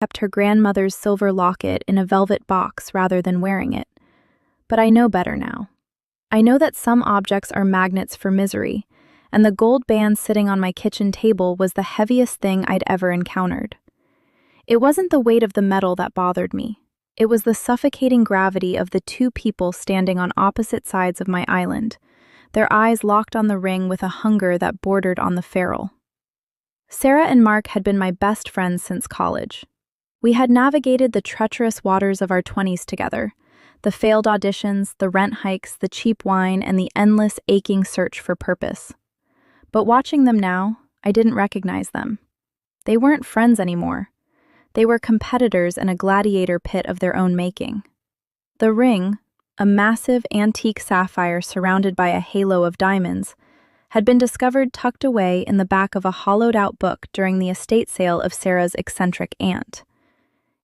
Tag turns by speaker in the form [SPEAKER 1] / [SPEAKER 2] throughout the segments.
[SPEAKER 1] kept her grandmother's silver locket in a velvet box rather than wearing it. But I know better now. I know that some objects are magnets for misery, and the gold band sitting on my kitchen table was the heaviest thing I'd ever encountered. It wasn't the weight of the metal that bothered me. It was the suffocating gravity of the two people standing on opposite sides of my island, their eyes locked on the ring with a hunger that bordered on the feral. Sarah and Mark had been my best friends since college. We had navigated the treacherous waters of our 20s together, the failed auditions, the rent hikes, the cheap wine, and the endless, aching search for purpose. But watching them now, I didn't recognize them. They weren't friends anymore. They were competitors in a gladiator pit of their own making. The ring, a massive antique sapphire surrounded by a halo of diamonds, had been discovered tucked away in the back of a hollowed-out book during the estate sale of Sarah's eccentric aunt.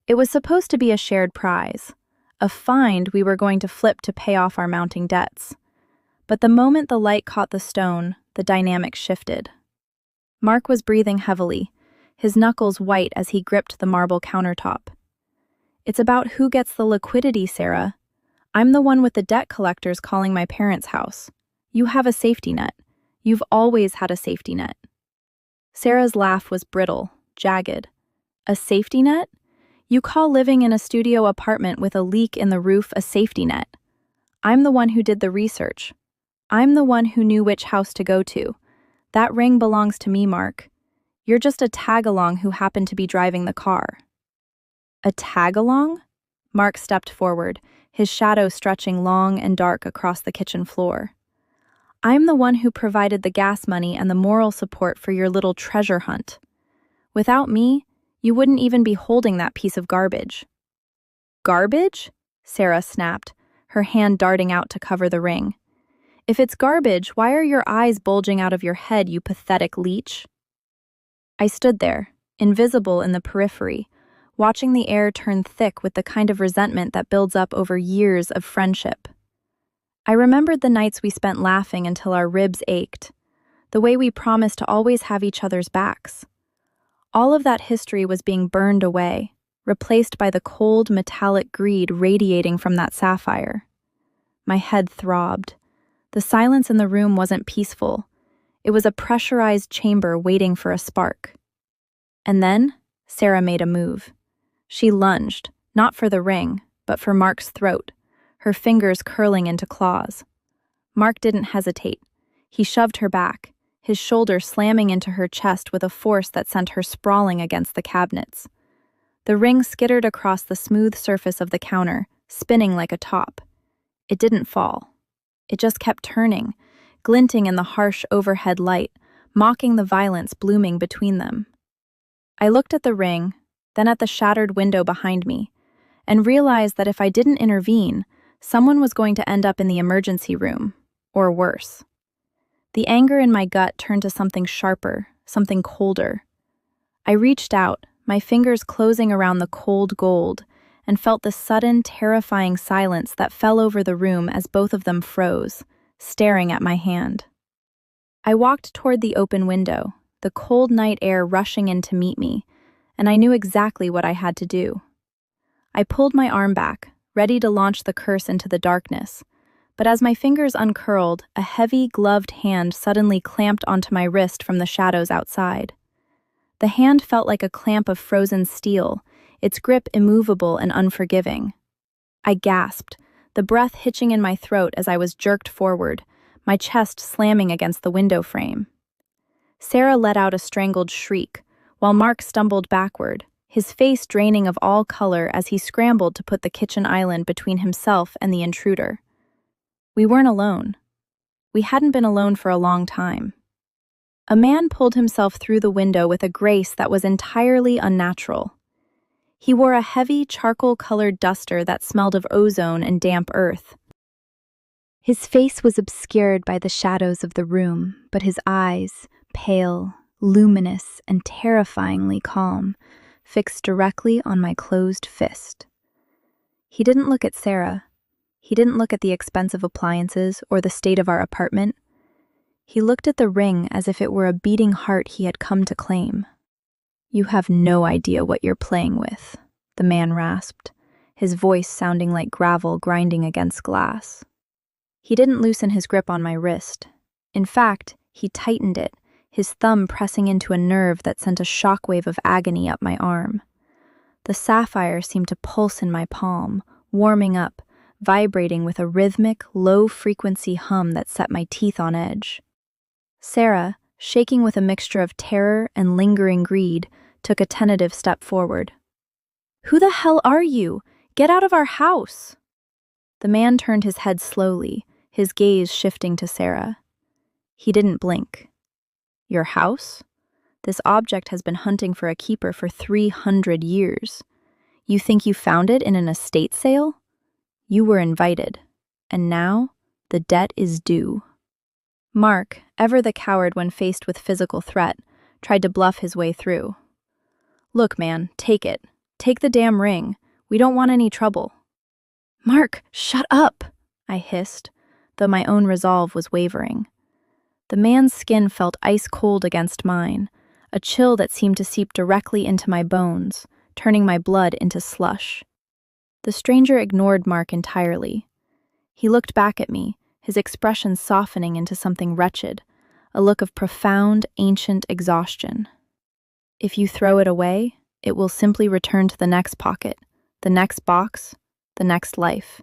[SPEAKER 1] It was supposed to be a shared prize, a find we were going to flip to pay off our mounting debts. But the moment the light caught the stone, the dynamic shifted. Mark was breathing heavily, his knuckles white as he gripped the marble countertop. "It's about who gets the liquidity, Sarah. I'm the one with the debt collectors calling my parents' house. You have a safety net. You've always had a safety net." Sarah's laugh was brittle, jagged. "A safety net? You call living in a studio apartment with a leak in the roof a safety net? I'm the one who did the research. I'm the one who knew which house to go to. That ring belongs to me, Mark. You're just a tag-along who happened to be driving the car." "A tag-along?" Mark stepped forward, his shadow stretching long and dark across the kitchen floor. "I'm the one who provided the gas money and the moral support for your little treasure hunt. Without me, you wouldn't even be holding that piece of garbage." "Garbage?" Sarah snapped, her hand darting out to cover the ring. "If it's garbage, why are your eyes bulging out of your head, you pathetic leech?" I stood there, invisible in the periphery, watching the air turn thick with the kind of resentment that builds up over years of friendship. I remembered the nights we spent laughing until our ribs ached, the way we promised to always have each other's backs. All of that history was being burned away, replaced by the cold, metallic greed radiating from that sapphire. My head throbbed. The silence in the room wasn't peaceful. It was a pressurized chamber waiting for a spark. And then, Sarah made a move. She lunged, not for the ring, but for Mark's throat, her fingers curling into claws. Mark didn't hesitate. He shoved her back, his shoulder slamming into her chest with a force that sent her sprawling against the cabinets. The ring skittered across the smooth surface of the counter, spinning like a top. It didn't fall. It just kept turning, glinting in the harsh overhead light, mocking the violence blooming between them. I looked at the ring, then at the shattered window behind me, and realized that if I didn't intervene, someone was going to end up in the emergency room, or worse. The anger in my gut turned to something sharper, something colder. I reached out, my fingers closing around the cold gold, and felt the sudden, terrifying silence that fell over the room as both of them froze, staring at my hand. I walked toward the open window, the cold night air rushing in to meet me, and I knew exactly what I had to do. I pulled my arm back, ready to launch the curse into the darkness, but as my fingers uncurled, a heavy, gloved hand suddenly clamped onto my wrist from the shadows outside. The hand felt like a clamp of frozen steel, its grip immovable and unforgiving. I gasped, the breath hitching in my throat as I was jerked forward, my chest slamming against the window frame. Sarah let out a strangled shriek, while Mark stumbled backward, his face draining of all color as he scrambled to put the kitchen island between himself and the intruder. We weren't alone. We hadn't been alone for a long time. A man pulled himself through the window with a grace that was entirely unnatural. He wore a heavy, charcoal-colored duster that smelled of ozone and damp earth. His face was obscured by the shadows of the room, but his eyes, pale, luminous, and terrifyingly calm, fixed directly on my closed fist. He didn't look at Sarah. He didn't look at the expensive appliances or the state of our apartment. He looked at the ring as if it were a beating heart he had come to claim. You have no idea what you're playing with, the man rasped, his voice sounding like gravel grinding against glass. He didn't loosen his grip on my wrist. In fact, he tightened it, his thumb pressing into a nerve that sent a shockwave of agony up my arm. The sapphire seemed to pulse in my palm, warming up, vibrating with a rhythmic, low-frequency hum that set my teeth on edge. Sarah, shaking with a mixture of terror and lingering greed, took a tentative step forward. "Who the hell are you? Get out of our house!" The man turned his head slowly, his gaze shifting to Sarah. He didn't blink. "Your house? This object has been hunting for a keeper for 300 years. You think you found it in an estate sale? You were invited, and now the debt is due." Mark, ever the coward when faced with physical threat, tried to bluff his way through. "Look, man, take it. Take the damn ring. We don't want any trouble." "Mark, shut up," I hissed, though my own resolve was wavering. The man's skin felt ice-cold against mine, a chill that seemed to seep directly into my bones, turning my blood into slush. The stranger ignored Mark entirely. He looked back at me, his expression softening into something wretched, a look of profound, ancient exhaustion. "If you throw it away, it will simply return to the next pocket, the next box, the next life.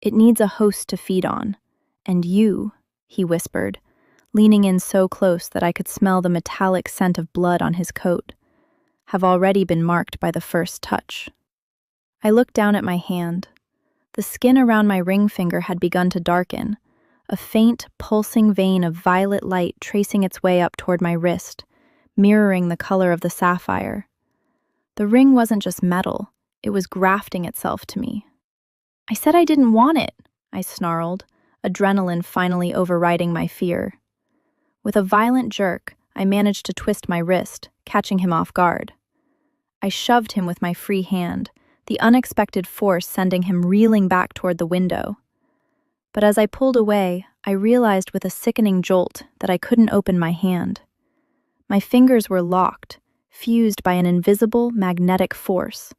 [SPEAKER 1] It needs a host to feed on. And you," he whispered, leaning in so close that I could smell the metallic scent of blood on his coat, "have already been marked by the first touch." I looked down at my hand. The skin around my ring finger had begun to darken, a faint, pulsing vein of violet light tracing its way up toward my wrist, mirroring the color of the sapphire. The ring wasn't just metal, it was grafting itself to me. "I said I didn't want it," I snarled, adrenaline finally overriding my fear. With a violent jerk, I managed to twist my wrist, catching him off guard. I shoved him with my free hand, the unexpected force sending him reeling back toward the window. But as I pulled away, I realized with a sickening jolt that I couldn't open my hand. My fingers were locked, fused by an invisible, magnetic force.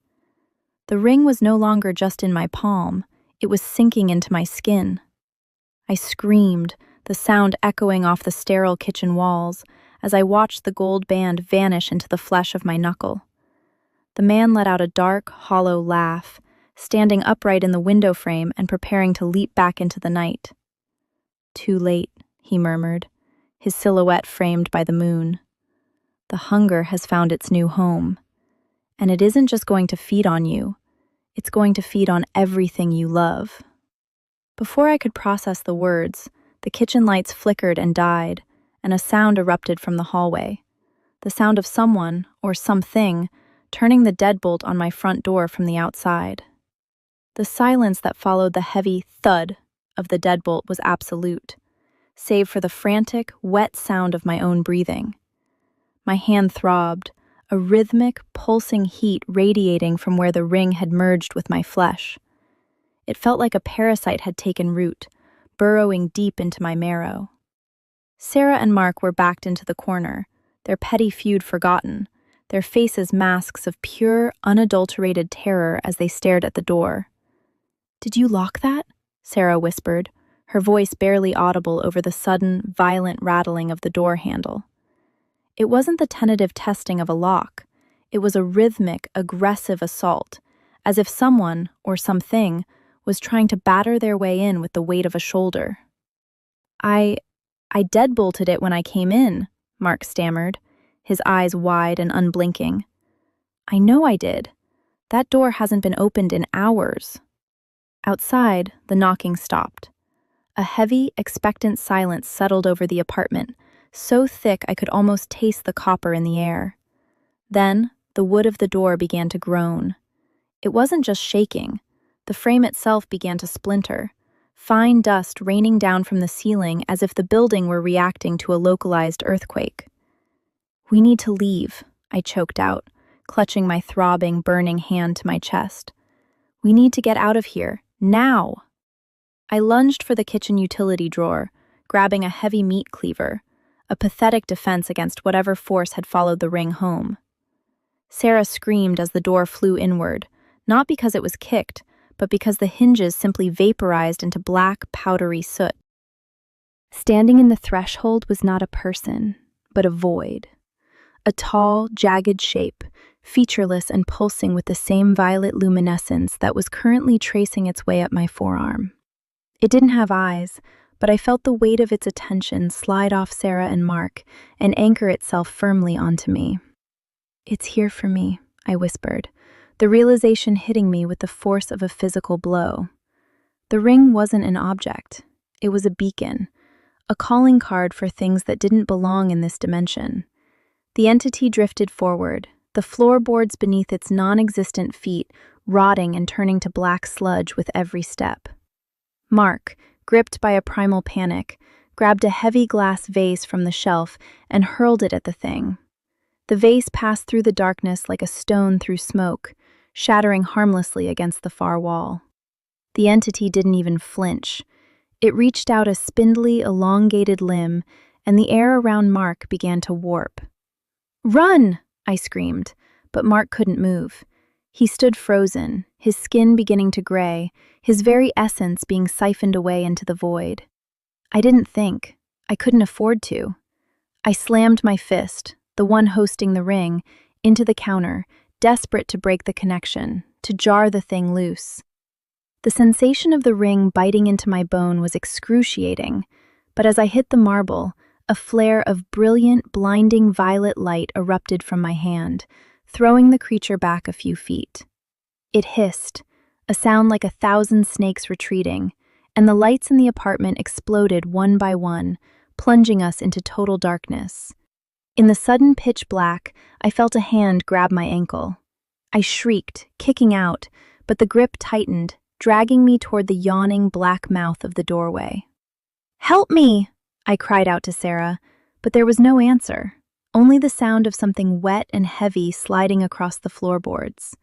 [SPEAKER 1] The ring was no longer just in my palm, it was sinking into my skin. I screamed, the sound echoing off the sterile kitchen walls, as I watched the gold band vanish into the flesh of my knuckle. The man let out a dark, hollow laugh, standing upright in the window frame and preparing to leap back into the night. "Too late," he murmured, his silhouette framed by the moon. "The hunger has found its new home. And it isn't just going to feed on you, it's going to feed on everything you love." Before I could process the words, the kitchen lights flickered and died, and a sound erupted from the hallway. The sound of someone, or something, turning the deadbolt on my front door from the outside. The silence that followed the heavy thud of the deadbolt was absolute, save for the frantic, wet sound of my own breathing. My hand throbbed, a rhythmic, pulsing heat radiating from where the ring had merged with my flesh. It felt like a parasite had taken root, burrowing deep into my marrow. Sarah and Mark were backed into the corner, their petty feud forgotten, their faces masks of pure, unadulterated terror as they stared at the door. "Did you lock that?" Sarah whispered, her voice barely audible over the sudden, violent rattling of the door handle. It wasn't the tentative testing of a lock. It was a rhythmic, aggressive assault, as if someone, or something, was trying to batter their way in with the weight of a shoulder. I deadbolted it when I came in," Mark stammered, his eyes wide and unblinking. "I know I did. That door hasn't been opened in hours." Outside, the knocking stopped. A heavy, expectant silence settled over the apartment, so thick I could almost taste the copper in the air. Then, the wood of the door began to groan. It wasn't just shaking. The frame itself began to splinter, fine dust raining down from the ceiling as if the building were reacting to a localized earthquake. "We need to leave," I choked out, clutching my throbbing, burning hand to my chest. "We need to get out of here, now!" I lunged for the kitchen utility drawer, grabbing a heavy meat cleaver, a pathetic defense against whatever force had followed the ring home. Sarah screamed as the door flew inward, not because it was kicked, but because the hinges simply vaporized into black, powdery soot. Standing in the threshold was not a person, but a void. A tall, jagged shape, featureless and pulsing with the same violet luminescence that was currently tracing its way up my forearm. It didn't have eyes, but I felt the weight of its attention slide off Sarah and Mark and anchor itself firmly onto me. "It's here for me," I whispered, the realization hitting me with the force of a physical blow. The ring wasn't an object. It was a beacon, a calling card for things that didn't belong in this dimension. The entity drifted forward, the floorboards beneath its non-existent feet rotting and turning to black sludge with every step. Mark, gripped by a primal panic, grabbed a heavy glass vase from the shelf and hurled it at the thing. The vase passed through the darkness like a stone through smoke, shattering harmlessly against the far wall. The entity didn't even flinch. It reached out a spindly, elongated limb, and the air around Mark began to warp. "Run!" I screamed, but Mark couldn't move. He stood frozen, his skin beginning to gray, his very essence being siphoned away into the void. I didn't think. I couldn't afford to. I slammed my fist, the one hosting the ring, into the counter, desperate to break the connection, to jar the thing loose. The sensation of the ring biting into my bone was excruciating, but as I hit the marble, a flare of brilliant, blinding violet light erupted from my hand, throwing the creature back a few feet. It hissed, a sound like 1,000 snakes retreating, and the lights in the apartment exploded one by one, plunging us into total darkness. In the sudden pitch black, I felt a hand grab my ankle. I shrieked, kicking out, but the grip tightened, dragging me toward the yawning black mouth of the doorway. "Help me!" I cried out to Sarah, but there was no answer, only the sound of something wet and heavy sliding across the floorboards.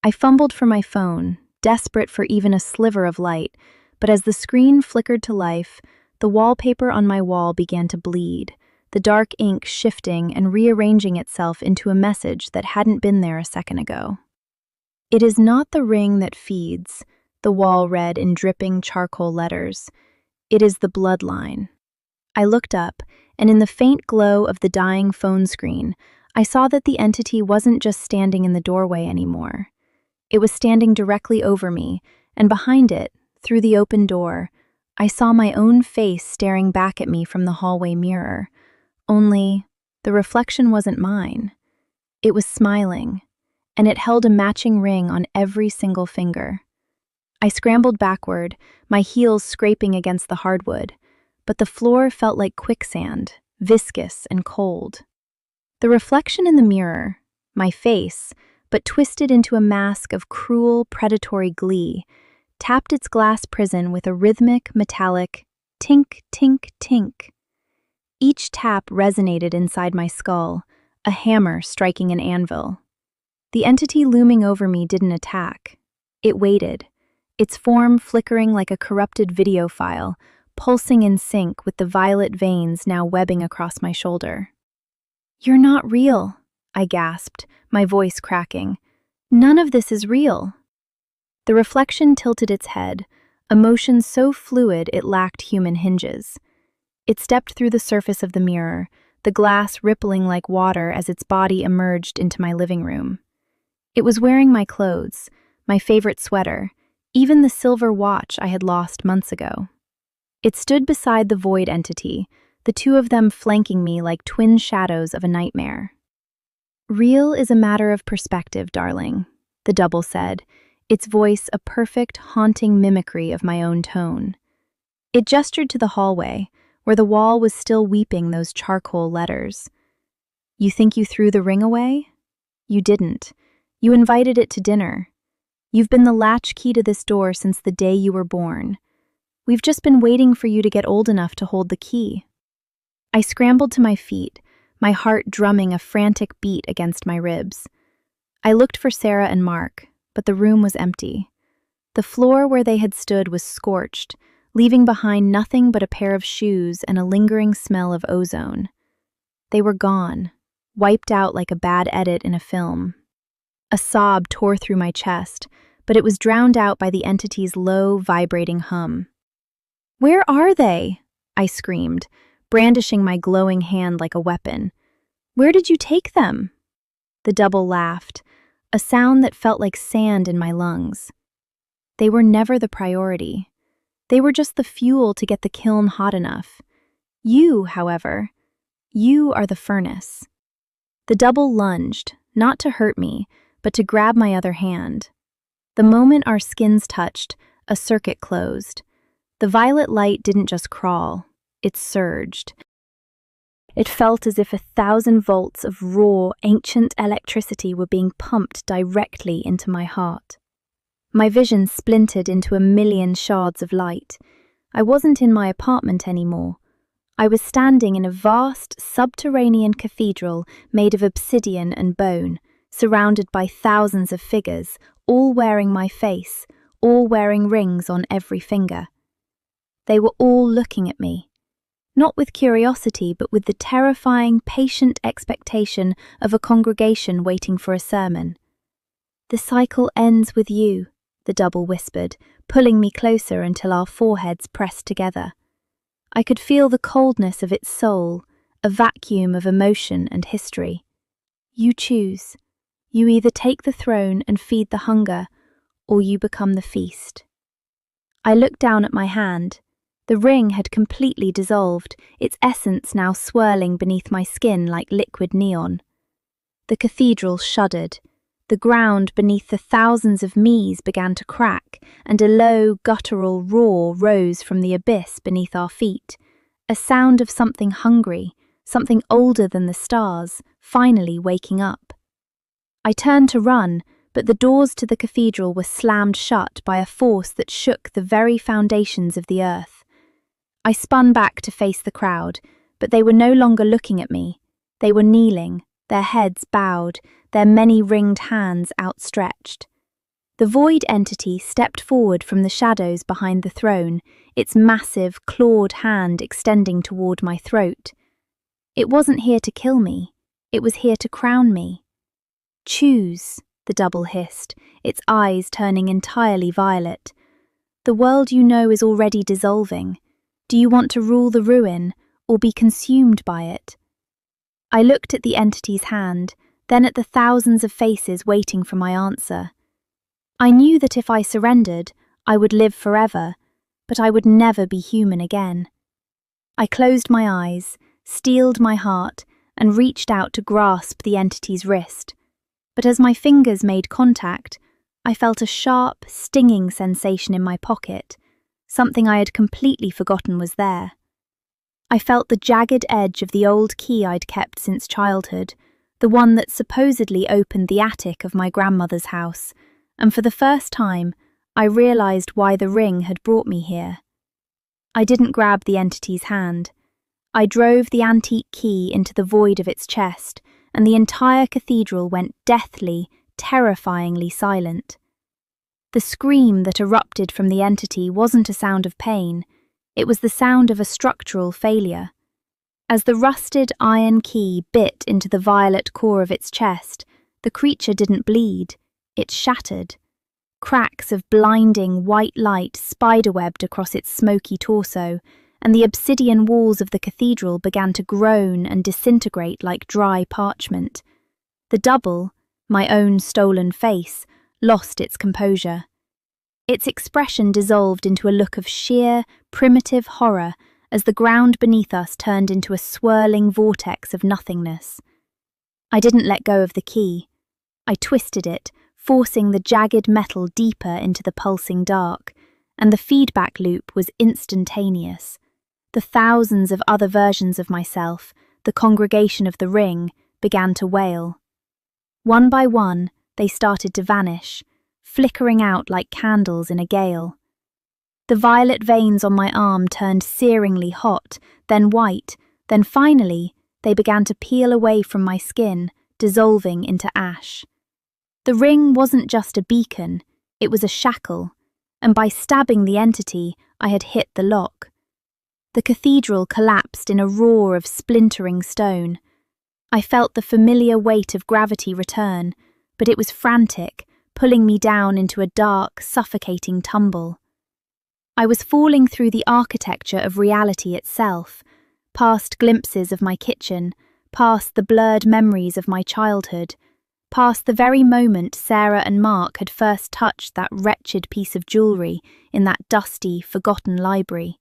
[SPEAKER 1] I fumbled for my phone, desperate for even a sliver of light, but as the screen flickered to life, the wallpaper on my wall began to bleed, the dark ink shifting and rearranging itself into a message that hadn't been there a second ago. "It is not the ring that feeds," the wall read in dripping charcoal letters. "It is the bloodline." I looked up, and in the faint glow of the dying phone screen, I saw that the entity wasn't just standing in the doorway anymore. It was standing directly over me, and behind it, through the open door, I saw my own face staring back at me from the hallway mirror. Only, the reflection wasn't mine. It was smiling, and it held a matching ring on every single finger. I scrambled backward, my heels scraping against the hardwood, but the floor felt like quicksand, viscous and cold. The reflection in the mirror, my face, but twisted into a mask of cruel, predatory glee, tapped its glass prison with a rhythmic, metallic tink, tink, tink. Each tap resonated inside my skull, a hammer striking an anvil. The entity looming over me didn't attack. It waited, its form flickering like a corrupted video file, pulsing in sync with the violet veins now webbing across my shoulder. "You're not real," I gasped, my voice cracking. "None of this is real." The reflection tilted its head, emotion so fluid it lacked human hinges. It stepped through the surface of the mirror, the glass rippling like water as its body emerged into my living room. It was wearing my clothes, my favorite sweater, even the silver watch I had lost months ago. It stood beside the void entity, the two of them flanking me like twin shadows of a nightmare. "Real is a matter of perspective, darling," the double said, its voice a perfect, haunting mimicry of my own tone. It gestured to the hallway, where the wall was still weeping those charcoal letters. "You think you threw the ring away? You didn't. You invited it to dinner. You've been the latchkey to this door since the day you were born. We've just been waiting for you to get old enough to hold the key." I scrambled to my feet, my heart drumming a frantic beat against my ribs. I looked for Sarah and Mark, but the room was empty. The floor where they had stood was scorched, leaving behind nothing but a pair of shoes and a lingering smell of ozone. They were gone, wiped out like a bad edit in a film, A sob tore through my chest, but it was drowned out by the entity's low, vibrating hum. "Where are they?" I screamed, brandishing my glowing hand like a weapon. "Where did you take them?" The double laughed, a sound that felt like sand in my lungs. They were never the priority. They were just the fuel to get the kiln hot enough. You, however, you are the furnace. The double lunged, not to hurt me, but to grab my other hand. The moment our skins touched, a circuit closed. The violet light didn't just crawl, it surged. It felt as if 1,000 volts of raw, ancient electricity were being pumped directly into my heart. My vision splintered into a million shards of light. I wasn't in my apartment anymore. I was standing in a vast, subterranean cathedral made of obsidian and bone, surrounded by thousands of figures, all wearing my face, all wearing rings on every finger. They were all looking at me, not with curiosity, but with the terrifying, patient expectation of a congregation waiting for a sermon. "The cycle ends with you," the double whispered, pulling me closer until our foreheads pressed together. I could feel the coldness of its soul, a vacuum of emotion and history. "You choose. You either take the throne and feed the hunger, or you become the feast." I looked down at my hand. The ring had completely dissolved, its essence now swirling beneath my skin like liquid neon. The cathedral shuddered. The ground beneath the thousands of me's began to crack, and a low, guttural roar rose from the abyss beneath our feet, a sound of something hungry, something older than the stars, finally waking up. I turned to run, but the doors to the cathedral were slammed shut by a force that shook the very foundations of the earth. I spun back to face the crowd, but they were no longer looking at me. They were kneeling, their heads bowed, their many ringed hands outstretched. The void entity stepped forward from the shadows behind the throne, its massive, clawed hand extending toward my throat. It wasn't here to kill me, it was here to crown me. "Choose," the double hissed, its eyes turning entirely violet. "The world you know is already dissolving. Do you want to rule the ruin, or be consumed by it?" I looked at the entity's hand, then at the thousands of faces waiting for my answer. I knew that if I surrendered, I would live forever, but I would never be human again. I closed my eyes, steeled my heart, and reached out to grasp the entity's wrist. But as my fingers made contact, I felt a sharp, stinging sensation in my pocket, something I had completely forgotten was there. I felt the jagged edge of the old key I'd kept since childhood, the one that supposedly opened the attic of my grandmother's house, and for the first time, I realized why the ring had brought me here. I didn't grab the entity's hand. I drove the antique key into the void of its chest, and the entire cathedral went deathly, terrifyingly silent. The scream that erupted from the entity wasn't a sound of pain, it was the sound of a structural failure. As the rusted iron key bit into the violet core of its chest, the creature didn't bleed, it shattered. Cracks of blinding white light spiderwebbed across its smoky torso, and the obsidian walls of the cathedral began to groan and disintegrate like dry parchment. The double, my own stolen face, lost its composure. Its expression dissolved into a look of sheer, primitive horror as the ground beneath us turned into a swirling vortex of nothingness. I didn't let go of the key. I twisted it, forcing the jagged metal deeper into the pulsing dark, and the feedback loop was instantaneous. The thousands of other versions of myself, the congregation of the ring, began to wail. One by one, they started to vanish, flickering out like candles in a gale. The violet veins on my arm turned searingly hot, then white, then finally, they began to peel away from my skin, dissolving into ash. The ring wasn't just a beacon, it was a shackle, and by stabbing the entity, I had hit the lock. The cathedral collapsed in a roar of splintering stone. I felt the familiar weight of gravity return, but it was frantic, pulling me down into a dark, suffocating tumble. I was falling through the architecture of reality itself, past glimpses of my kitchen, past the blurred memories of my childhood, past the very moment Sarah and Mark had first touched that wretched piece of jewellery in that dusty, forgotten library.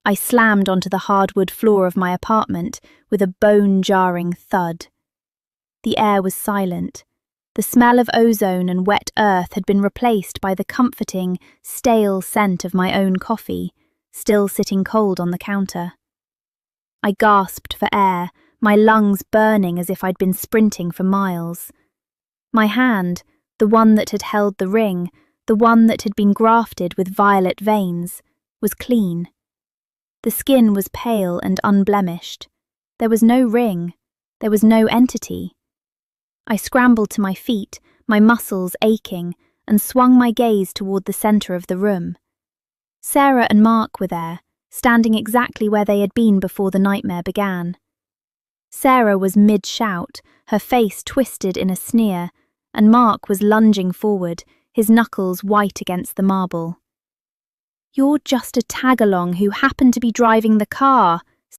[SPEAKER 1] I slammed onto the hardwood floor of my apartment with a bone-jarring thud. The air was silent. The smell of ozone and wet earth had been replaced by the comforting, stale scent of my own coffee, still sitting cold on the counter. I gasped for air, my lungs burning as if I'd been sprinting for miles. My hand, the one that had held the ring, the one that had been grafted with violet veins, was clean. The skin was pale and unblemished. There was no ring. There was no entity. I scrambled to my feet, my muscles aching, and swung my gaze toward the centre of the room. Sarah and Mark were there, standing exactly where they had been before the nightmare began. Sarah was mid-shout, her face twisted in a sneer, and Mark was lunging forward, his knuckles white against the marble. "You're just a tag-along who happened to be driving the car,"